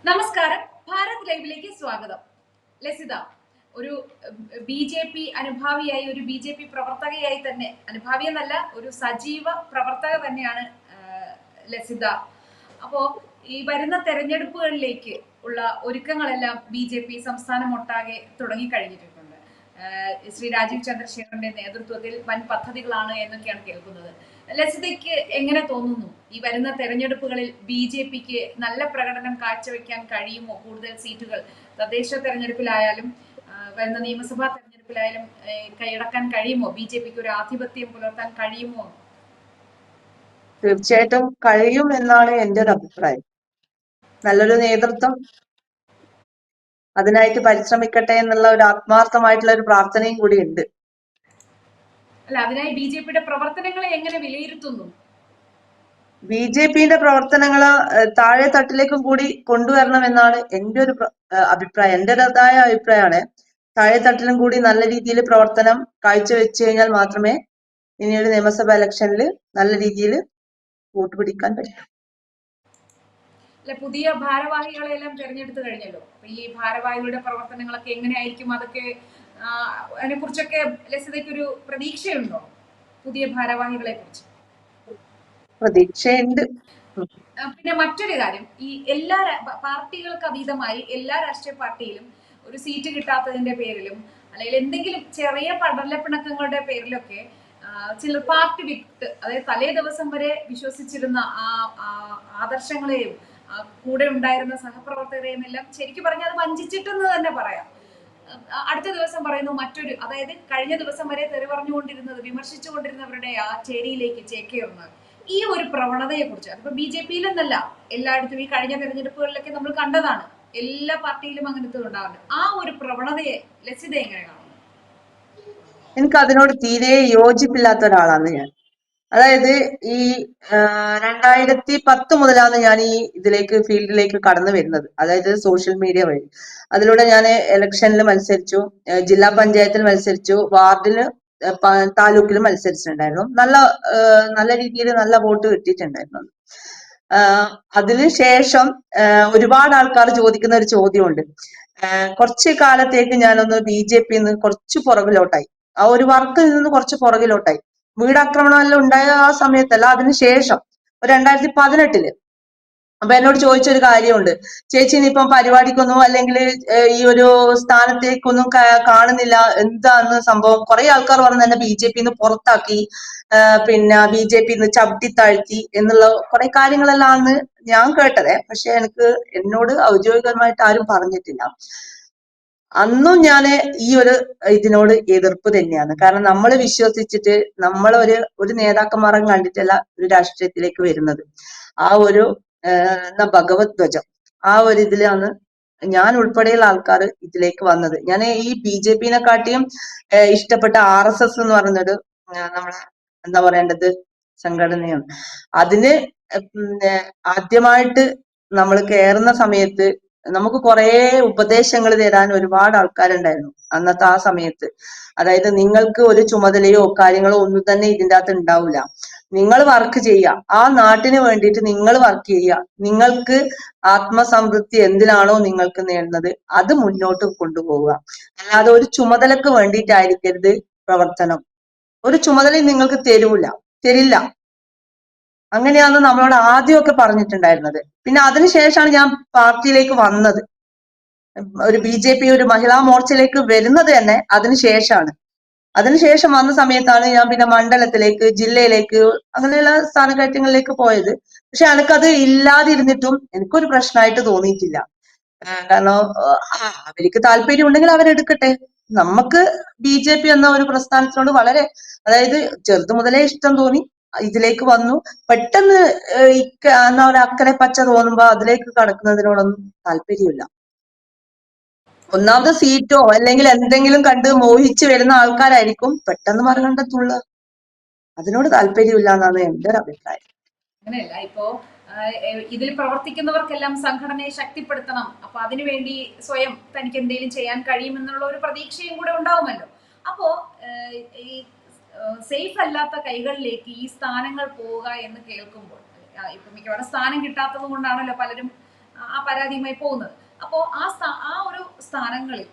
നമസ്കാരം, ഭാരത് ലൈവിലേക്ക് സ്വാഗതം. ലസിത ഒരു ബി.ജെ.പി അനുഭാവിയായി, ഒരു ബി.ജെ.പി പ്രവർത്തകയായി തന്നെ, അനുഭാവി എന്നല്ല, ഒരു സജീവ പ്രവർത്തക തന്നെയാണ് ലസിത. അപ്പോ ഈ വരുന്ന തെരഞ്ഞെടുപ്പുകളിലേക്ക് ഉള്ള ഒരുക്കങ്ങളെല്ലാം ബി.ജെ.പി സംസ്ഥാനമൊട്ടാകെ തുടങ്ങിക്കഴിഞ്ഞിട്ടുണ്ട്. ശ്രീ രാജീവ് ചന്ദ്രശേഖരന്റെ നേതൃത്വത്തിൽ വൻ പദ്ധതികളാണ് എന്നൊക്കെയാണ് കേൾക്കുന്നത്. ലസിതയ്ക്ക് എങ്ങനെ തോന്നുന്നു, ഈ വരുന്ന തെരഞ്ഞെടുപ്പുകളിൽ ബി.ജെ.പിക്ക് നല്ല പ്രകടനം കാഴ്ചവെക്കാൻ കഴിയുമോ? കൂടുതൽ സീറ്റുകൾ തദ്ദേശ തെരഞ്ഞെടുപ്പിലായാലും വരുന്ന നിയമസഭാ തെരഞ്ഞെടുപ്പിലായാലും കൈയടക്കാൻ കഴിയുമോ? ബി.ജെ.പിക്ക് ഒരു ആധിപത്യം പുലർത്താൻ കഴിയുമോ? തീർച്ചയായിട്ടും കഴിയും എന്നാണ് എൻ്റെ ഒരു അഭിപ്രായം. നല്ലൊരു നേതൃത്വം അതിനായിട്ട് പരിശ്രമിക്കട്ടെ എന്നുള്ള ഒരു ആത്മാർത്ഥമായിട്ടുള്ള ഒരു പ്രാർത്ഥനയും കൂടി ഉണ്ട്. അല്ല, അതിനായി ബി.ജെ.പിയുടെ പ്രവർത്തനങ്ങളെ എങ്ങനെ വിലയിരുത്തുന്നു? ബി.ജെ.പിയുടെ പ്രവർത്തനങ്ങൾ താഴെ തട്ടിലേക്കും കൂടി കൊണ്ടുവരണമെന്നാണ് എൻ്റെ ഒരു അഭിപ്രായം. എൻ്റെതായ അഭിപ്രായമാണ്. താഴെ തട്ടിലും കൂടി നല്ല രീതിയിൽ പ്രവർത്തനം കാഴ്ചവെച്ചു കഴിഞ്ഞാൽ മാത്രമേ ഇനിയൊരു നിയമസഭാ ഇലക്ഷനിൽ നല്ല രീതിയിൽ വോട്ട് പിടിക്കാൻ പറ്റും. അല്ല, പുതിയ ഭാരവാഹികളെല്ലാം തെരഞ്ഞെടുത്തു കഴിഞ്ഞല്ലോ. അപ്പൊ ഈ ഭാരവാഹികളുടെ പ്രവർത്തനങ്ങളൊക്കെ എങ്ങനെയായിരിക്കും? അതൊക്കെ അതിനെ കുറിച്ചൊക്കെ ലസിതയ്ക്ക് ഒരു പ്രതീക്ഷയുണ്ടോ? പുതിയ ഭാരവാഹികളെ കുറിച്ച് പ്രതീക്ഷയുണ്ട്. പിന്നെ മറ്റൊരു കാര്യം, ഈ എല്ലാ പാർട്ടികൾക്ക് അതീതമായി എല്ലാ രാഷ്ട്രീയ പാർട്ടിയിലും ഒരു സീറ്റ് കിട്ടാത്തതിന്റെ പേരിലും അല്ലെങ്കിൽ എന്തെങ്കിലും ചെറിയ പടലപ്പിണക്കങ്ങളുടെ പേരിലൊക്കെ ചിലർ പാർട്ടി വിട്ട്, അതായത് തലേ ദിവസം വരെ വിശ്വസിച്ചിരുന്ന ആ ആദർശങ്ങളെയും കൂടെ ഉണ്ടായിരുന്ന സഹപ്രവർത്തകരെയും എല്ലാം ശരിക്കും പറഞ്ഞാൽ അത് വഞ്ചിച്ചിട്ടെന്ന് തന്നെ പറയാം. അടുത്ത ദിവസം പറയുന്നു മറ്റൊരു, അതായത് കഴിഞ്ഞ ദിവസം വരെ തെറി പറഞ്ഞുകൊണ്ടിരുന്നത്, വിമർശിച്ചുകൊണ്ടിരുന്നവരുടെ ആ ചേരിയിലേക്ക് ചേക്കേറുന്നത്. ഈ ഒരു പ്രവണതയെ കുറിച്ച്, അതിപ്പോ ബി.ജെ.പിയിലെന്നല്ല, എല്ലായിടത്തും ഈ കഴിഞ്ഞ തെരഞ്ഞെടുപ്പുകളിലൊക്കെ നമ്മൾ കണ്ടതാണ്. എല്ലാ പാർട്ടിയിലും അങ്ങനത്തെ ഉണ്ടാവുന്നുണ്ട്. ആ ഒരു പ്രവണതയെ ലസിത എങ്ങനെ കാണുന്നു? എനിക്ക് അതിനോട് തീരെ യോജിപ്പില്ലാത്ത ഒരാളാണ് ഞാൻ. അതായത് ഈ 2010 മുതലാണ് ഞാൻ ഈ ഫീൽഡിലേക്ക് കടന്നു വരുന്നത്. അതായത് സോഷ്യൽ മീഡിയ വഴി. അതിലൂടെ ഞാൻ ഇലക്ഷനിൽ മത്സരിച്ചു, ജില്ലാ പഞ്ചായത്തിൽ മത്സരിച്ചു, വാർഡില്, താലൂക്കിൽ മത്സരിച്ചിട്ടുണ്ടായിരുന്നു. നല്ല രീതിയിൽ നല്ല വോട്ട് കിട്ടിയിട്ടുണ്ടായിരുന്നു. അതിന് ശേഷം ഒരുപാട് ആൾക്കാർ ചോദിക്കുന്ന ഒരു ചോദ്യമുണ്ട്. കുറച്ച് കാലത്തേക്ക് ഞാനൊന്ന് ബി.ജെ.പി കുറച്ച് പുറകിലോട്ടായി. ആ ഒരു വർക്കിൽ നിന്ന് കുറച്ച് പുറകിലോട്ടായി. വീടാക്രമണം എല്ലാം ഉണ്ടായ ആ സമയത്തല്ല, അതിനുശേഷം 2018 അപ്പൊ എന്നോട് ചോദിച്ചൊരു കാര്യമുണ്ട്, ചേച്ചി ഇനിയിപ്പം പരിപാടിക്കൊന്നും അല്ലെങ്കിൽ ഈ ഒരു സ്ഥാനത്തേക്കൊന്നും കാണുന്നില്ല, എന്താന്ന് സംഭവം? കുറെ ആൾക്കാർ പറഞ്ഞു തന്നെ ബി.ജെ.പിന്ന് പുറത്താക്കി, പിന്നെ ബി.ജെ.പിന്ന് ചവിട്ടിത്താഴ്ത്തി എന്നുള്ള കുറെ കാര്യങ്ങളെല്ലാം ഞാൻ കേട്ടതേ. പക്ഷെ എന്നോട് ഔദ്യോഗികമായിട്ട് ആരും പറഞ്ഞിട്ടില്ല. അന്നും ഞാൻ ഈ ഇതിനോട് എതിർപ്പ് തന്നെയാണ്. കാരണം നമ്മൾ വിശ്വസിച്ചിട്ട് നമ്മൾ ഒരു നേതാക്കന്മാരെ കണ്ടിട്ടല്ല ഒരു രാഷ്ട്രീയത്തിലേക്ക് വരുന്നത്. ആ ഒരു ഭഗവത് ധ്വജം, ആ ഇതിലാണ് ഞാൻ ഉൾപ്പെടെയുള്ള ആൾക്കാർ ഇതിലേക്ക് വന്നത്. ഞാൻ ഈ ബി.ജെ.പിനെ കാട്ടിയും ഇഷ്ടപ്പെട്ട RSS എന്ന് പറയുന്നത് നമ്മളെ എന്താ പറയേണ്ടത് സംഘടനയാണ്. അതിന് ആദ്യമായിട്ട് നമ്മൾ കയറുന്ന സമയത്ത് നമുക്ക് കുറെ ഉപദേശങ്ങൾ തരാൻ ഒരുപാട് ആൾക്കാരുണ്ടായിരുന്നു അന്നത്തെ ആ സമയത്ത്. അതായത് നിങ്ങൾക്ക് ഒരു ചുമതലയോ കാര്യങ്ങളോ ഒന്നും തന്നെ ഇതിൻ്റെ അകത്ത് ഉണ്ടാവില്ല. നിങ്ങൾ വർക്ക് ചെയ്യുക, ആ നാട്ടിന് വേണ്ടിയിട്ട് നിങ്ങൾ വർക്ക് ചെയ്യുക, നിങ്ങൾക്ക് ആത്മസംതൃപ്തി എന്തിനാണോ നിങ്ങൾക്ക് നേടുന്നത് അത് മുന്നോട്ട് കൊണ്ടുപോവുക. അല്ലാതെ ഒരു ചുമതലക്ക് വേണ്ടിയിട്ടായിരിക്കരുത് പ്രവർത്തനം. ഒരു ചുമതലയും നിങ്ങൾക്ക് തരില്ല. അങ്ങനെയാണ് നമ്മളോട് ആദ്യമൊക്കെ പറഞ്ഞിട്ടുണ്ടായിരുന്നത്. പിന്നെ അതിനുശേഷമാണ് ഞാൻ പാർട്ടിയിലേക്ക് വന്നത്. ഒരു ബി.ജെ.പി ഒരു മഹിളാ മോർച്ചയിലേക്ക് വരുന്നത് തന്നെ അതിനുശേഷമാണ്. അതിനുശേഷം വന്ന സമയത്താണ് ഞാൻ പിന്നെ മണ്ഡലത്തിലേക്ക്, ജില്ലയിലേക്ക്, അങ്ങനെയുള്ള സ്ഥാനക്കയറ്റങ്ങളിലേക്ക് പോയത്. പക്ഷെ എനിക്കത് ഇല്ലാതിരുന്നിട്ടും എനിക്കൊരു പ്രശ്നമായിട്ട് തോന്നിയിട്ടില്ല. കാരണം അവർക്ക് താല്പര്യം ഉണ്ടെങ്കിൽ അവരെടുക്കട്ടെ. നമുക്ക് ബി.ജെ.പി എന്ന ഒരു പ്രസ്ഥാനത്തിനോട് വളരെ, അതായത് ചെറുതു മുതലേ ഇഷ്ടം തോന്നി, ഇതിലേക്ക് വന്നു. പെട്ടെന്ന് എന്നാ ഒരു അക്കരെ പച്ച തോന്നുമ്പോ അതിലേക്ക് കടക്കുന്നതിനോടൊന്നും താല്പര്യമില്ല. ഒന്നാമത് സീറ്റോ അല്ലെങ്കിൽ എന്തെങ്കിലും കണ്ട് മോഹിച്ച് വരുന്ന ആൾക്കാരായിരിക്കും പെട്ടെന്ന് മറികണ്ടെത്തുള്ള. അതിനോട് താല്പര്യമില്ല എന്നാണ് എൻ്റെ ഒരു അഭിപ്രായം. അങ്ങനെയല്ല, ഇപ്പോ ഇതിൽ പ്രവർത്തിക്കുന്നവർക്കെല്ലാം സംഘടനയെ ശക്തിപ്പെടുത്തണം, അപ്പൊ അതിനുവേണ്ടി സ്വയം തനിക്ക് എന്തെങ്കിലും ചെയ്യാൻ കഴിയുമെന്നുള്ള ഒരു പ്രതീക്ഷയും കൂടെ ഉണ്ടാവുമല്ലോ. അപ്പോ ഈ സേഫ് അല്ലാത്ത കൈകളിലേക്ക് ഈ സ്ഥാനങ്ങൾ പോവുക എന്ന് കേൾക്കുമ്പോൾ, ഇപ്പൊ മിക്കവാറും സ്ഥാനം കിട്ടാത്തത് കൊണ്ടാണല്ലോ പലരും ആ പരാതിയുമായി പോകുന്നത്. അപ്പോൾ ആ ഒരു സ്ഥാനങ്ങളിൽ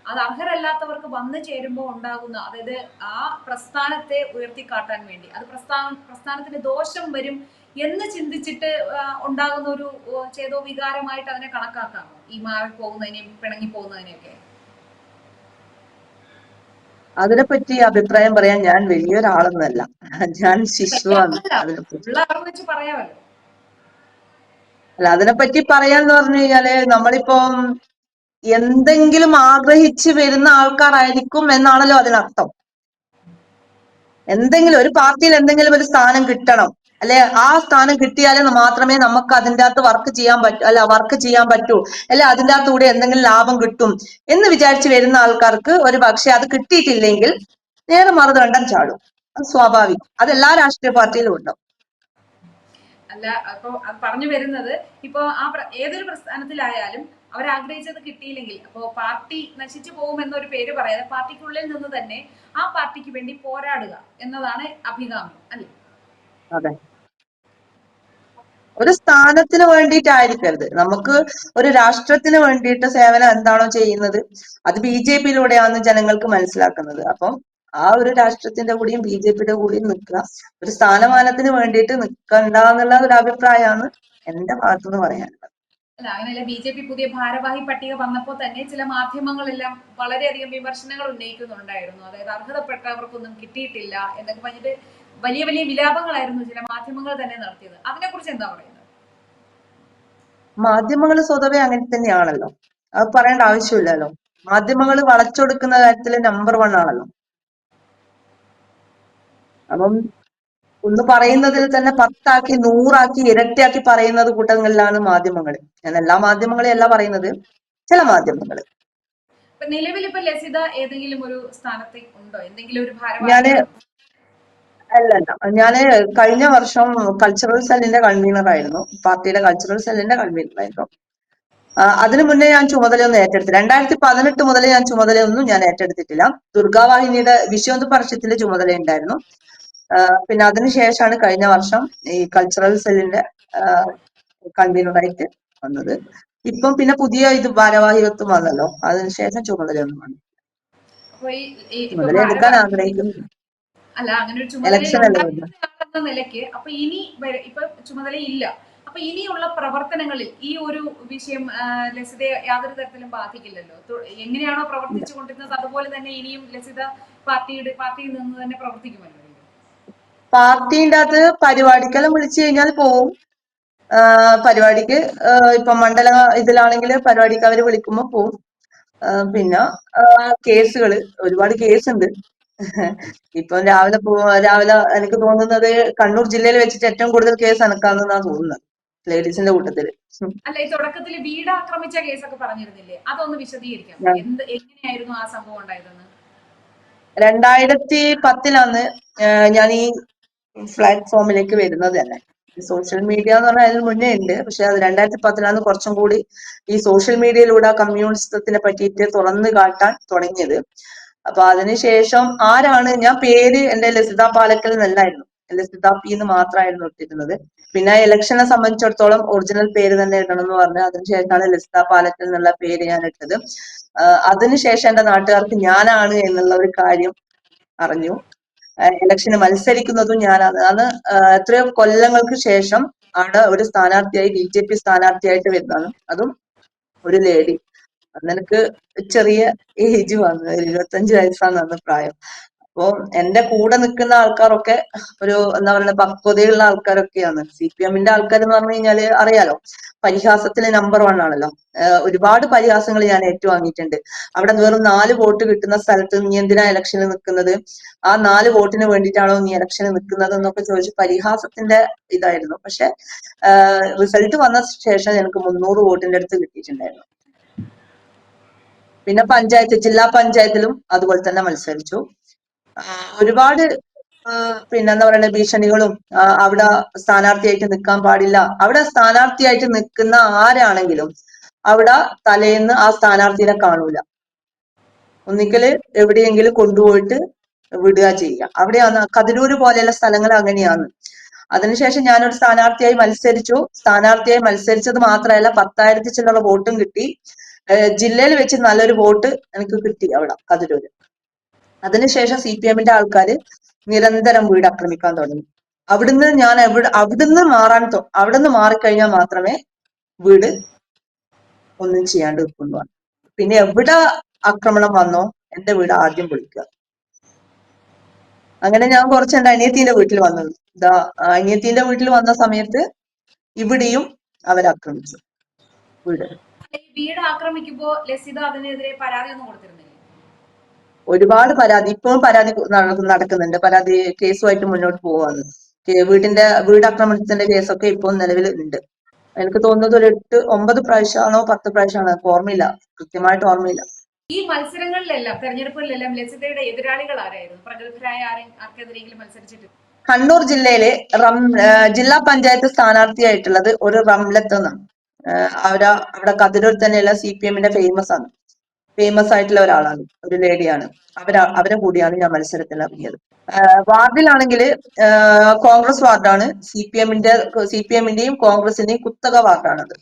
അത് അർഹരല്ലാത്തവർക്ക് വന്നു ചേരുമ്പോൾ ഉണ്ടാകുന്ന, അതായത് ആ പ്രസ്ഥാനത്തെ ഉയർത്തിക്കാട്ടാൻ വേണ്ടി, അത് പ്രസ്ഥാനത്തിന് ദോഷം വരും എന്ന് ചിന്തിച്ചിട്ട് ഉണ്ടാകുന്ന ഒരു ചേതോ വികാരമായിട്ട് അതിനെ കണക്കാക്കാമോ, ഈ മാറിപ്പോകുന്നതിനെയും പിണങ്ങി പോകുന്നതിനെയൊക്കെ? അതിനെപ്പറ്റി അഭിപ്രായം പറയാൻ ഞാൻ വലിയൊരാളൊന്നല്ല, ഞാൻ ശിശുവാണ്. അതിനെപ്പറ്റി ഉള്ള അറിവ് വെച്ച് പറയാമല്ലോ. അല്ല, അതിനെപ്പറ്റി പറയാന്ന് പറഞ്ഞു കഴിഞ്ഞാല് നമ്മളിപ്പം എന്തെങ്കിലും ആഗ്രഹിച്ച് വരുന്ന ആൾക്കാരായിരിക്കും എന്നാണല്ലോ അതിനർത്ഥം. എന്തെങ്കിലും ഒരു പാർട്ടിയിൽ എന്തെങ്കിലും ഒരു സ്ഥാനം കിട്ടണം, അല്ലെ ആ സ്ഥാനം കിട്ടിയാലേ മാത്രമേ നമുക്ക് അതിൻ്റെ അകത്ത് വർക്ക് ചെയ്യാൻ പറ്റൂ, അല്ലെ അതിൻ്റെ അകത്തൂടെ എന്തെങ്കിലും ലാഭം കിട്ടും എന്ന് വിചാരിച്ച് വരുന്ന ആൾക്കാർക്ക് ഒരു പക്ഷെ അത് കിട്ടിയിട്ടില്ലെങ്കിൽ നേരെ മറുതണ്ടം ചാടും. അത് സ്വാഭാവികം, അത് എല്ലാ രാഷ്ട്രീയ പാർട്ടിയിലും ഉണ്ടാവും. അല്ല, അപ്പൊ അത് പറഞ്ഞു വരുന്നത്, ഇപ്പൊ ഏതൊരു പ്രസ്ഥാനത്തിലായാലും അവർ ആഗ്രഹിച്ചത് കിട്ടിയില്ലെങ്കിൽ അപ്പോ പാർട്ടി നശിച്ചു പോകും എന്നൊരു പേര് പറയാതെ പാർട്ടിക്കുള്ളിൽ നിന്ന് തന്നെ ആ പാർട്ടിക്ക് വേണ്ടി പോരാടുക എന്നതാണ് അഭികാമ്യം, അല്ലേ? അതെ, ഒരു സ്ഥാനത്തിന് വേണ്ടിയിട്ടായിരിക്കരുത്, നമുക്ക് ഒരു രാഷ്ട്രത്തിന് വേണ്ടിയിട്ട് സേവനം എന്താണോ ചെയ്യുന്നത് അത് BJP-യിലൂടെയാണ് ജനങ്ങൾക്ക് മനസ്സിലാക്കുന്നത്. അപ്പം ആ ഒരു രാഷ്ട്രത്തിന്റെ കൂടിയും BJP-യുടെ കൂടിയും നിൽക്കുക, ഒരു സ്ഥാനമാനത്തിന് വേണ്ടിയിട്ട് നിൽക്കണ്ട എന്നുള്ള ഒരു അഭിപ്രായമാണ് എന്റെ ഭാഗത്തുനിന്ന് പറയാനുള്ളത്. അല്ല, അങ്ങനെയല്ല. BJP പുതിയ ഭാരവാഹി പട്ടിക വന്നപ്പോൾ തന്നെ ചില മാധ്യമങ്ങളെല്ലാം വളരെയധികം വിമർശനങ്ങൾ ഉന്നയിക്കുന്നുണ്ടായിരുന്നു. അതായത് അർഹതപ്പെട്ടവർക്കൊന്നും കിട്ടിയിട്ടില്ല എന്നൊക്കെ പറഞ്ഞിട്ട് വലിയ വലിയ വിലാപങ്ങളായിരുന്നു ചില മാധ്യമങ്ങൾ തന്നെ നടത്തിയത്. അതിനെ കുറിച്ച് എന്താ പറയുന്നത്? മാധ്യമങ്ങൾ സ്വതവേ അങ്ങനെ തന്നെയാണല്ലോ, അത് പറയേണ്ട ആവശ്യമില്ലല്ലോ. മാധ്യമങ്ങൾ വളച്ചൊടുക്കുന്ന കാര്യത്തിൽ നമ്പർ 1 ആണല്ലോ. അപ്പം ഒന്ന് പറയുന്നതിൽ തന്നെ 10 ആക്കി 100 ആക്കി ഇരട്ടിയാക്കി പറയുന്നത് കൂട്ടങ്ങളിലാണ് മാധ്യമങ്ങൾ. ഞാൻ എല്ലാ മാധ്യമങ്ങളെയും അല്ല പറയുന്നത്, ചില മാധ്യമങ്ങൾ. ഇപ്പൊ നിലവിൽ ഇപ്പൊ ലസിത ഏതെങ്കിലും ഒരു സ്ഥാനത്ത് ഉണ്ടോ, എന്തെങ്കിലും ഒരു ഞാന് ഭാരവാഹിയാണോ? അല്ലല്ല, ഞാന് കഴിഞ്ഞ വർഷം കൾച്ചറൽ സെല്ലിന്റെ കൺവീനർ ആയിരുന്നു, പാർട്ടിയുടെ കൾച്ചറൽ സെല്ലിന്റെ കൺവീനർ ആയിരുന്നു. അതിനു മുന്നേ ഞാൻ ചുമതലയൊന്നും ഏറ്റെടുത്തില്ല. 2018 മുതൽ ഞാൻ ചുമതലയൊന്നും ഏറ്റെടുത്തിട്ടില്ല. ദുർഗാവാഹിനിയുടെ വിശ്വന്ത് പരിഷത്തിന്റെ ചുമതല ഉണ്ടായിരുന്നു. പിന്നെ അതിനുശേഷമാണ് കഴിഞ്ഞ വർഷം ഈ കൾച്ചറൽ സെല്ലിന്റെ കൺവീനറായിട്ട് വന്നത്. ഇപ്പം പിന്നെ പുതിയ ഭാരവാഹിത്വം വന്നല്ലോ, അതിനുശേഷം ചുമതലയൊന്നും വന്നു. അപ്പൊ ഇപ്പൊ ചുമതല എടുക്കാൻ ആഗ്രഹിക്കുന്നു. അല്ല, അങ്ങനെ ഒരു ചുമതലയിൽ ഇലക്ഷൻ അല്ലേ വരുന്നത്. ഉണ്ടായിരുന്ന നിലയ്ക്ക് അപ്പൊ ഇനി ഇപ്പൊ ചുമതലയില്ല, അപ്പൊ ഇനിയുള്ള പ്രവർത്തനങ്ങളിൽ ഈ ഒരു വിഷയം ലസിതയെ യാതൊരു തരത്തിലും ബാധിക്കില്ലല്ലോ. എങ്ങനെയാണോ പ്രവർത്തിച്ചു കൊണ്ടിരുന്നത് അതുപോലെ തന്നെ ഇനിയും ലസിത പാർട്ടിയിൽ നിന്ന് തന്നെ പ്രവർത്തിക്കുമല്ലോ. പാർട്ടിന്റെ അത് പരിപാടിക്കെല്ലാം വിളിച്ചു കഴിഞ്ഞാൽ പോവും. പരിപാടിക്ക് ഇപ്പൊ മണ്ഡല ഇതിലാണെങ്കിൽ പരിപാടിക്ക് അവര് വിളിക്കുമ്പോ പോവും. പിന്നെ കേസുകള്, ഒരുപാട് കേസുണ്ട്. ഇപ്പൊ രാവിലെ എനിക്ക് തോന്നുന്നത് കണ്ണൂർ ജില്ലയിൽ വെച്ചിട്ട് ഏറ്റവും കൂടുതൽ കേസ് എനക്കാണെന്നാ തോന്നുന്നത്, ലേഡീസിന്റെ കൂട്ടത്തില്. അല്ല, ഈ തുടക്കത്തിൽ വീട് ആക്രമിച്ച കേസൊക്കെ പറഞ്ഞിരുന്നില്ലേ, അതൊന്ന് വിശദീകരിക്കാം. എങ്ങനെയായിരുന്നു ആ സംഭവം ഉണ്ടായതെന്ന്? 2010 ഞാൻ ഈ പ്ലാറ്റ്ഫോമിലേക്ക് വരുന്നത് തന്നെ. സോഷ്യൽ മീഡിയ എന്ന് പറഞ്ഞാൽ അതിന് മുന്നേ ഉണ്ട്, പക്ഷെ അത് 2010 കുറച്ചും കൂടി ഈ സോഷ്യൽ മീഡിയയിലൂടെ കമ്മ്യൂണിസത്തിനെ പറ്റിയിട്ട് തുറന്നു കാട്ടാൻ തുടങ്ങിയത്. അപ്പൊ അതിനുശേഷം ആരാണ്, ഞാൻ പേര് എന്റെ ലസിത പാലക്കൽ എന്നല്ലായിരുന്നു, ലസിത പി എന്ന് മാത്രമായിരുന്നു ഇട്ടിരുന്നത്. പിന്നെ ഇലക്ഷനെ സംബന്ധിച്ചിടത്തോളം ഒറിജിനൽ പേര് തന്നെ ഇടണം എന്ന് പറഞ്ഞ് അതിനുശേഷമാണ് ലസിത പാലക്കൽ എന്നുള്ള പേര് ഞാൻ ഇട്ടത്. അതിനുശേഷം എന്റെ നാട്ടുകാർക്ക് ഞാനാണ് എന്നുള്ള ഒരു കാര്യം അറിഞ്ഞു. ഇലക്ഷന് മത്സരിക്കുന്നതും ഞാനാണ്. അന്ന് എത്രയോ കൊല്ലങ്ങൾക്ക് ശേഷം അവിടെ ഒരു സ്ഥാനാർത്ഥിയായി BJP സ്ഥാനാർത്ഥിയായിട്ട് വരുന്നതാണ്, അതും ഒരു ലേഡി. അന്ന് എനിക്ക് ചെറിയ ഏജ് വന്നു, 25 വയസ്സാണ് അന്ന് പ്രായം. അപ്പൊ എന്റെ കൂടെ നിൽക്കുന്ന ആൾക്കാരൊക്കെ ഒരു എന്താ പറയുക പക്വതയുള്ള ആൾക്കാരൊക്കെയാണ്. CPM-ന്റെ ആൾക്കാർ എന്ന് പറഞ്ഞു കഴിഞ്ഞാല് അറിയാലോ, പരിഹാസത്തില് നമ്പർ 1 ആണല്ലോ. ഒരുപാട് പരിഹാസങ്ങൾ ഞാൻ ഏറ്റുവാങ്ങിയിട്ടുണ്ട്. അവിടെ വെറും 4 വോട്ട് കിട്ടുന്ന സ്ഥലത്ത് നീ എന്തിനാ ഇലക്ഷന് നിൽക്കുന്നത്, ആ 4 വോട്ടിന് വേണ്ടിയിട്ടാണോ നീ ഇലക്ഷന് നിൽക്കുന്നത് എന്നൊക്കെ ചോദിച്ച് പരിഹാസത്തിന്റെ ഇതായിരുന്നു. പക്ഷെ റിസൾട്ട് വന്ന ശേഷം എനിക്ക് 300 വോട്ടിന്റെ അടുത്ത് കിട്ടിയിട്ടുണ്ടായിരുന്നു. പിന്നെ ജില്ലാ പഞ്ചായത്തിലും അതുപോലെ തന്നെ മത്സരിച്ചു. ഒരുപാട് പിന്നെ എന്താ പറയുക ഭീഷണികളും, അവിടെ സ്ഥാനാർത്ഥിയായിട്ട് നിൽക്കാൻ പാടില്ല, അവിടെ സ്ഥാനാർത്ഥിയായിട്ട് നിൽക്കുന്ന ആരാണെങ്കിലും അവിടെ തലേന്ന് ആ സ്ഥാനാർത്ഥിനെ കാണൂല, ഒന്നിക്കല് എവിടെയെങ്കിലും കൊണ്ടുപോയിട്ട് വിടുക ചെയ്യുക. അവിടെയാണ് കതിരൂര് പോലെയുള്ള സ്ഥലങ്ങൾ അങ്ങനെയാണ്. അതിനുശേഷം ഞാനൊരു സ്ഥാനാർത്ഥിയായി മത്സരിച്ചത് മാത്രമല്ല 10,000 ചില്ലറ വോട്ടും കിട്ടി. ജില്ലയിൽ വെച്ച് നല്ലൊരു വോട്ട് എനിക്ക് കിട്ടി അവിടെ കതിരൂര്. അതിനുശേഷം CPM-ന്റെ ആൾക്കാര് നിരന്തരം വീട് ആക്രമിക്കാൻ തുടങ്ങി. അവിടുന്ന് മാറിക്കഴിഞ്ഞാൽ മാത്രമേ വീട് ഒന്നും ചെയ്യാണ്ട് നിൽക്കുന്നു. പിന്നെ എവിടെ ആക്രമണം വന്നോ എന്റെ വീട് ആദ്യം പൊളിക്കുക. അങ്ങനെ ഞാൻ കുറച്ച് എന്റെ അനിയത്തിന്റെ വീട്ടിൽ വന്നത്. അനിയത്തിന്റെ വീട്ടിൽ വന്ന സമയത്ത് ഇവിടെയും അവരാക്രമിച്ചു വീട്. ഈ വീട് ആക്രമിക്കുമ്പോ ലസിത അതിനെതിരെ പരാതി ഒന്നും കൊടുത്തിരുന്നില്ലേ? ഒരുപാട് പരാതി, ഇപ്പോഴും പരാതി നടക്കുന്നുണ്ട്. പരാതി കേസുമായിട്ട് മുന്നോട്ട് പോവാണ്. വീടാക്രമണത്തിന്റെ കേസൊക്കെ ഇപ്പോൾ നിലവിൽ ഉണ്ട്. എനിക്ക് തോന്നുന്നത് ഒരു 8-9 പ്രാവശ്യമാണോ 10 പ്രാവശ്യമാണോ, എനിക്ക് ഓർമ്മയില്ല, കൃത്യമായിട്ട് ഓർമ്മയില്ല. ഈ മത്സരങ്ങളിലെല്ലാം, തെരഞ്ഞെടുപ്പുകളിലെല്ലാം ലസിതയുടെ എതിരാളികൾ ആരായിരുന്നു? പ്രഗത്ഭരായ ആർക്കെതിരെയെങ്കിലും മത്സരിച്ചിട്ട്? കണ്ണൂർ ജില്ലയിലെ ജില്ലാ പഞ്ചായത്ത് സ്ഥാനാർത്ഥിയായിട്ടുള്ളത് ഒരു റംലത്ത് എന്നാണ്. അവിടെ കതിരൂർ തന്നെയുള്ള CPM-ന്റെ ഫേമസ് ആയിട്ടുള്ള ഒരാളാണ്, ഒരു ലേഡിയാണ്. അവരെ കൂടിയാണ് ഞാൻ മത്സരത്തിൽ ഇറങ്ങിയത്. വാർഡിലാണെങ്കിൽ കോൺഗ്രസ് വാർഡാണ്. CPM-ന്റെയും കോൺഗ്രസിന്റെയും കുത്തക വാർഡാണത്.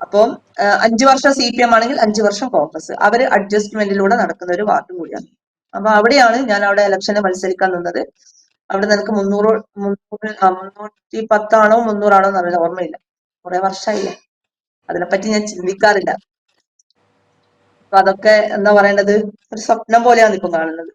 അപ്പം 5 വർഷം CPM ആണെങ്കിൽ 5 വർഷം കോൺഗ്രസ്, അവര് അഡ്ജസ്റ്റ്മെന്റിലൂടെ നടക്കുന്ന ഒരു വാർഡും കൂടിയാണ്. അപ്പൊ അവിടെയാണ് ഞാൻ അവിടെ ഇലക്ഷന് മത്സരിക്കാൻ നിന്നത്. അവിടെ നിനക്ക് 310 ആണോ 300 ആണോ എന്നറിയില്ല, ഓർമ്മയില്ല, കുറെ വർഷമായില്ലേ, അതിനെപ്പറ്റി ഞാൻ ചിന്തിക്കാറില്ല. അപ്പൊ അതൊക്കെ എന്താ പറയേണ്ടത്, ഒരു സ്വപ്നം പോലെയാണ് ഇപ്പൊ കാണുന്നത്.